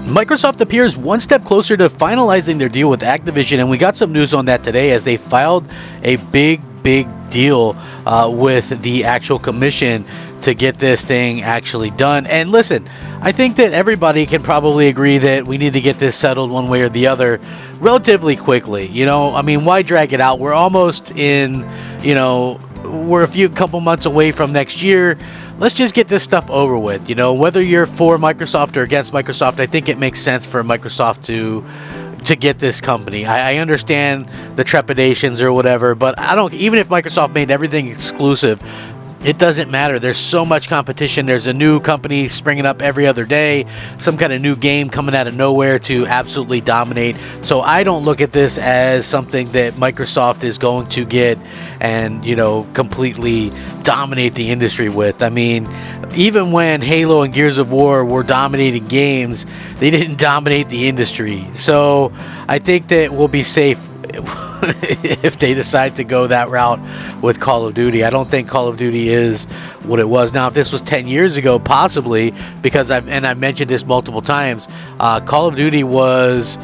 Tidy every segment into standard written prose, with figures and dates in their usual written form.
Microsoft appears one step closer to finalizing their deal with Activision, and we got some news on that today as they filed a big deal with the actual commission to get this thing actually done. And listen, I think that everybody can probably agree that we need to get this settled one way or the other relatively quickly. You know, I mean, why drag it out? We're almost in, you know, we're a couple months away from next year. Let's just get this stuff over with. You know, whether you're for Microsoft or against Microsoft, I think it makes sense for Microsoft to get this company. I understand the trepidations or whatever, but I don't, even if Microsoft made everything exclusive, it doesn't matter. There's so much competition. There's a new company springing up every other day, some kind of new game coming out of nowhere to absolutely dominate. So I don't look at this as something that Microsoft is going to get and, you know, completely dominate the industry with. I mean, even when Halo and Gears of War were dominating games, they didn't dominate the industry. So I think that we'll be safe if they decide to go that route with Call of Duty. I don't think Call of Duty is what it was. Now, if this was 10 years ago, possibly, because I've mentioned this multiple times, Call of Duty was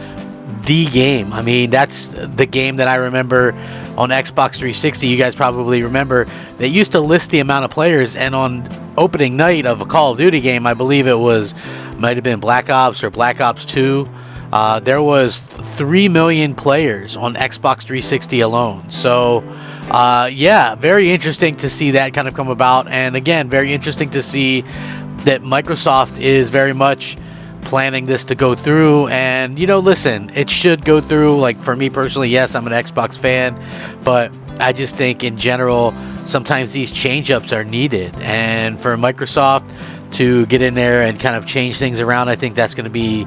the game. I mean, that's the game that I remember on Xbox 360. You guys probably remember they used to list the amount of players, and on opening night of a Call of Duty game, I believe it might have been Black Ops or Black Ops 2, there was 3 million players on Xbox 360 alone. So, yeah, very interesting to see that kind of come about. And again, very interesting to see that Microsoft is very much planning this to go through. And, you know, listen, it should go through. Like, for me personally, yes, I'm an Xbox fan, but I just think in general, sometimes these change-ups are needed. And for Microsoft to get in there and kind of change things around, I think that's going to be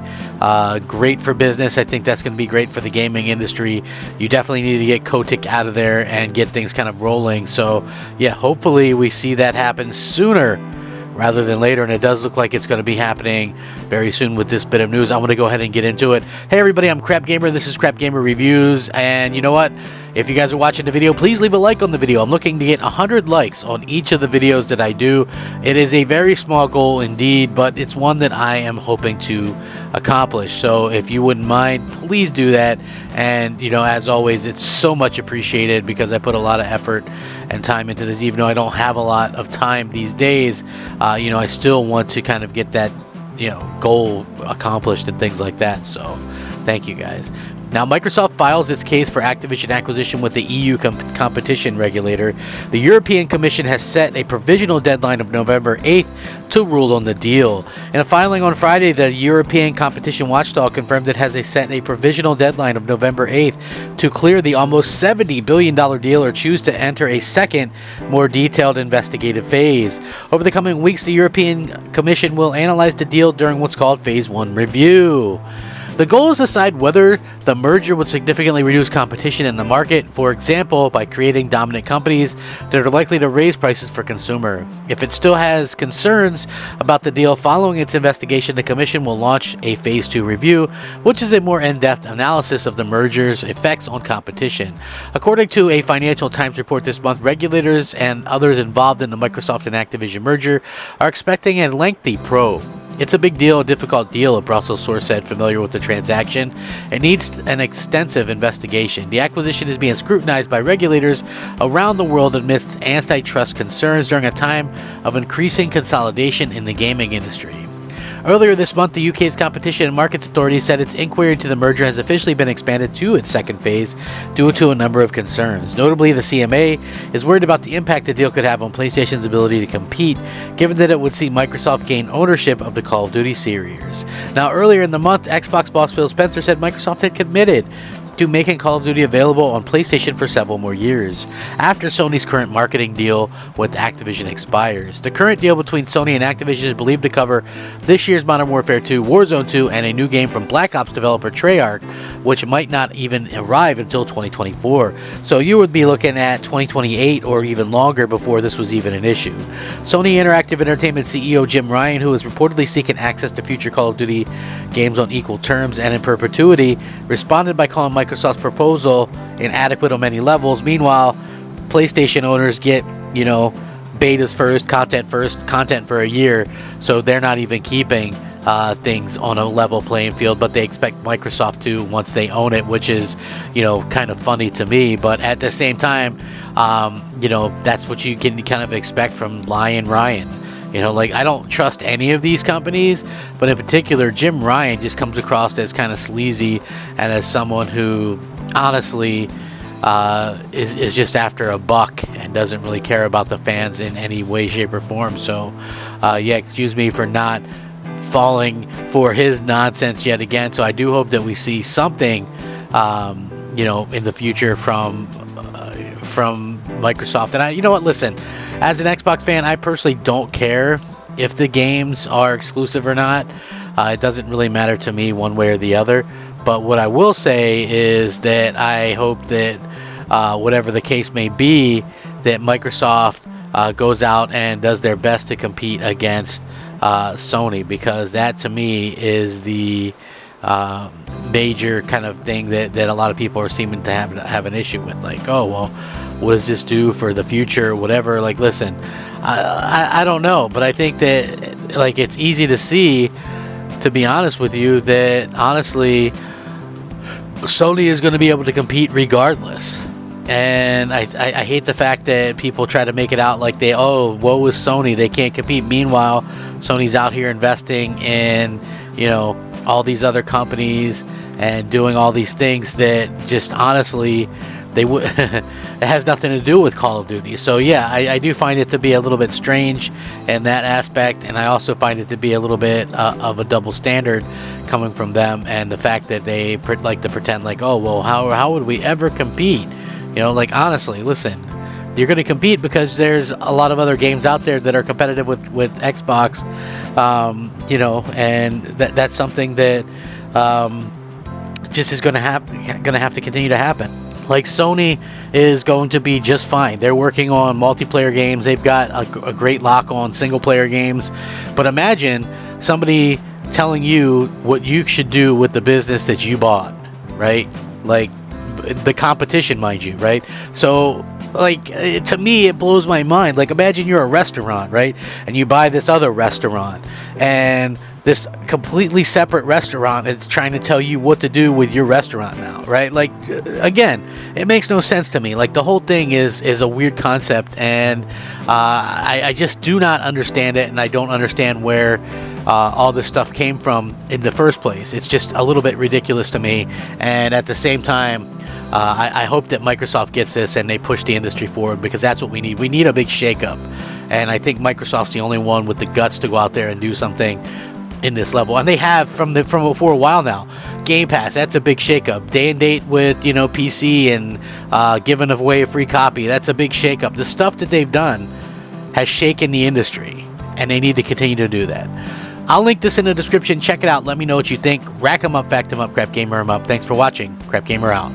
great for business. I think that's going to be great for the gaming industry. You definitely need to get Kotick out of there and get things kind of rolling. So, yeah, hopefully we see that happen sooner rather than later, and it does look like it's going to be happening very soon with this bit of news. I'm going to go ahead and get into it. Hey everybody, I'm Crap Gamer. This is Crap Gamer Reviews, and you know what? If you guys are watching the video, please leave a like on the video. I'm looking to get 100 likes on each of the videos that I do. It is a very small goal indeed, but it's one that I am hoping to accomplish. So if you wouldn't mind, please do that. And, you know, as always, it's so much appreciated because I put a lot of effort and time into this. Even though I don't have a lot of time these days, you know, I still want to kind of get that, you know, goal accomplished and things like that. So thank you guys. Now, Microsoft files its case for Activision acquisition with the EU competition regulator. The European Commission has set a provisional deadline of November 8th to rule on the deal. In a filing on Friday, the European competition watchdog confirmed it has set a provisional deadline of November 8th to clear the almost $70 billion deal or choose to enter a second, more detailed investigative phase. Over the coming weeks, the European Commission will analyze the deal during what's called Phase 1 review. The goal is to decide whether the merger would significantly reduce competition in the market, for example, by creating dominant companies that are likely to raise prices for consumer. If it still has concerns about the deal following its investigation, the Commission will launch a Phase 2 review, which is a more in-depth analysis of the merger's effects on competition. According to a Financial Times report this month, regulators and others involved in the Microsoft and Activision merger are expecting a lengthy probe. It's a big deal, a difficult deal, a Brussels source said, familiar with the transaction. It needs an extensive investigation. The acquisition is being scrutinized by regulators around the world amidst antitrust concerns during a time of increasing consolidation in the gaming industry. Earlier this month, the UK's Competition and Markets Authority said its inquiry into the merger has officially been expanded to its second phase due to a number of concerns. Notably, the CMA is worried about the impact the deal could have on PlayStation's ability to compete, given that it would see Microsoft gain ownership of the Call of Duty series. Now, earlier in the month, Xbox boss Phil Spencer said Microsoft had committed to making Call of Duty available on PlayStation for several more years, after Sony's current marketing deal with Activision expires. The current deal between Sony and Activision is believed to cover this year's Modern Warfare 2, Warzone 2, and a new game from Black Ops developer Treyarch, which might not even arrive until 2024. So you would be looking at 2028 or even longer before this was even an issue. Sony Interactive Entertainment CEO Jim Ryan, who is reportedly seeking access to future Call of Duty games on equal terms and in perpetuity, responded by calling Microsoft's proposal inadequate on many levels. Meanwhile, PlayStation owners get, you know, betas first, content for a year, so they're not even keeping things on a level playing field, but they expect Microsoft to once they own it, which is, you know, kind of funny to me. But at the same time, you know, that's what you can kind of expect from Ryan. You know, like, I don't trust any of these companies, but in particular, Jim Ryan just comes across as kind of sleazy and as someone who honestly is just after a buck and doesn't really care about the fans in any way, shape, or form. So, yeah, excuse me for not falling for his nonsense yet again. So I do hope that we see something, you know, in the future from Microsoft. And you know what, listen, as an Xbox fan, I personally don't care if the games are exclusive or not. It doesn't really matter to me one way or the other. But what I will say is that I hope that whatever the case may be, that Microsoft goes out and does their best to compete against Sony, because that to me is the major kind of thing that a lot of people are seeming to have an issue with. Like, oh, well, what does this do for the future, whatever. Like, listen, I don't know, but I think that, like, it's easy to see, to be honest with you, that honestly Sony is going to be able to compete regardless. And I hate the fact that people try to make it out like woe is Sony, they can't compete. Meanwhile, Sony's out here investing in, you know, all these other companies and doing all these things that just honestly it has nothing to do with Call of Duty. So yeah, I do find it to be a little bit strange in that aspect, and I also find it to be a little bit of a double standard coming from them, and the fact that they like to pretend like, oh, well, how would we ever compete? You know, like, honestly, listen, you're going to compete because there's a lot of other games out there that are competitive with Xbox, you know, and that's something that just is going to have to continue to happen. Like, Sony is going to be just fine. They're working on multiplayer games. They've got a great lock on single player games. But imagine somebody telling you what you should do with the business that you bought, right? Like, the competition, mind you, right? So, like, to me, it blows my mind. Like, imagine you're a restaurant, right? And you buy this other restaurant, and this completely separate restaurant is trying to tell you what to do with your restaurant now, right? Like, again, it makes no sense to me. Like, the whole thing is a weird concept, and I just do not understand it, and I don't understand where all this stuff came from in the first place. It's just a little bit ridiculous to me, and at the same time, I hope that Microsoft gets this and they push the industry forward, because that's what we need. We need a big shakeup, and I think Microsoft's the only one with the guts to go out there and do something in this level, and they have from for a while now. Game Pass, that's a big shakeup. Day and date with, you know, PC and giving away a free copy, that's a big shakeup. The stuff that they've done has shaken the industry, and they need to continue to do that. I'll link this in the description. Check it out. Let me know what you think. Rack 'em up, fact 'em up, Crap Gamer 'em up. Thanks for watching. Crap Gamer out.